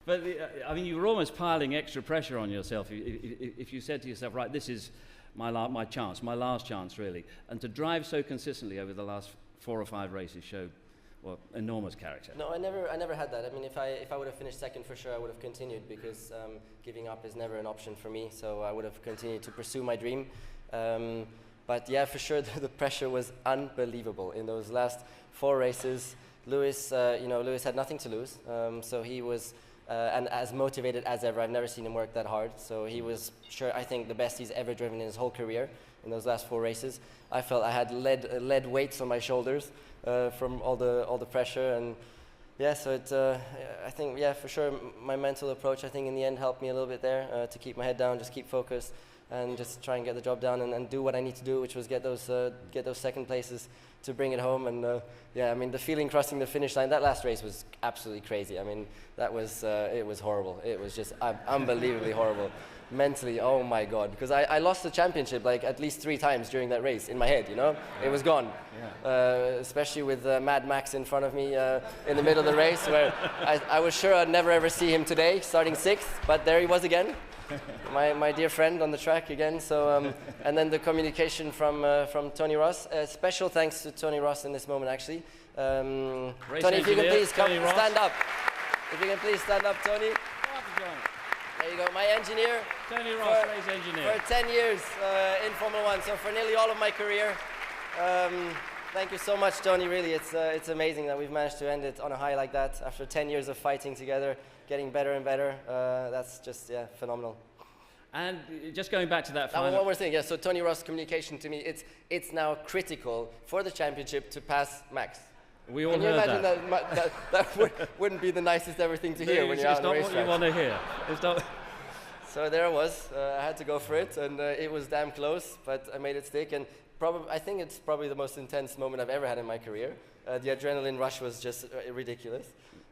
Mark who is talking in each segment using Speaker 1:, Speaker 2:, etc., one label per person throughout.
Speaker 1: But I mean, you were almost piling extra pressure on yourself if you said to yourself, right, this is my last chance, really. And to drive so consistently over the last 4 or 5 races showed, well, enormous character.
Speaker 2: No, I never had that. I mean, if I would have finished second for sure, I would have continued, because giving up is never an option for me. So I would have continued to pursue my dream. But yeah, for sure, the pressure was unbelievable in those last 4 races. Lewis had nothing to lose, so he was and as motivated as ever. I've never seen him work that hard. So he was I think the best he's ever driven in his whole career in those last 4 races. I felt I had lead weights on my shoulders from all the pressure, and yeah, so I think, yeah, for sure, my mental approach, I think in the end helped me a little bit there, to keep my head down, just keep focused, and just try and get the job done and do what I need to do, which was get those second places to bring it home. And yeah, I mean, the feeling crossing the finish line, that last race was absolutely crazy. I mean, that was it was horrible. It was just unbelievably horrible. Mentally, oh my God, because I lost the championship like at least 3 times during that race in my head, you know? It was gone. Yeah. Especially with Mad Max in front of me in the middle of the race, where I was sure I'd never ever see him today, starting 6th, but there he was again. My dear friend on the track again. So and then the communication from Tony Ross. Special thanks to Tony Ross in this moment, actually. Tony, if you can please come stand up. If you can please stand up, Tony. There you go, my engineer.
Speaker 1: Tony Ross, race engineer.
Speaker 2: For 10 years in Formula 1, so for nearly all of my career. Thank you so much, Tony. Really, it's amazing that we've managed to end it on a high like that after 10 years of fighting together, getting better and better. That's just, yeah, phenomenal.
Speaker 1: And just going back to that final...
Speaker 2: One more thing, yeah, so Tony Ross' communication to me, it's now critical for the championship to pass Max.
Speaker 1: We all
Speaker 2: Can you
Speaker 1: heard
Speaker 2: imagine that wouldn't be the nicest ever thing to hear when you're out on the racetrack.
Speaker 1: It's not what you want to hear. It's not...
Speaker 2: So there I was. I had to go for it, and it was damn close, but I made it stick. And I think it's probably the most intense moment I've ever had in my career. The adrenaline rush was just ridiculous.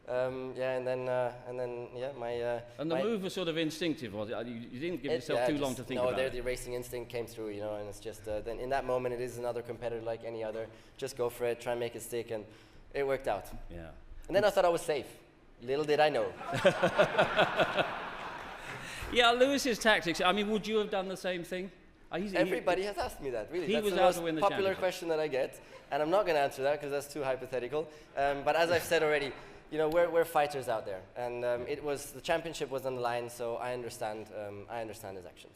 Speaker 2: Yeah, and then yeah,
Speaker 1: and the move was sort of instinctive, was it? You didn't give yourself too long to think about it.
Speaker 2: No, the racing instinct came through, you know, and it's just then in that moment it is another competitor like any other. Just go for it, try and make it stick, and it worked out.
Speaker 1: Yeah.
Speaker 2: And then I thought I was safe. Little did I know.
Speaker 1: Yeah, Lewis's tactics. I mean, would you have done the same thing?
Speaker 2: Everybody has asked me that, really.
Speaker 1: That's
Speaker 2: the most popular question that I get, and I'm not going to answer that because that's too hypothetical. But as I've said already, you know, we're fighters out there, and the championship was on the line, so I understand his actions.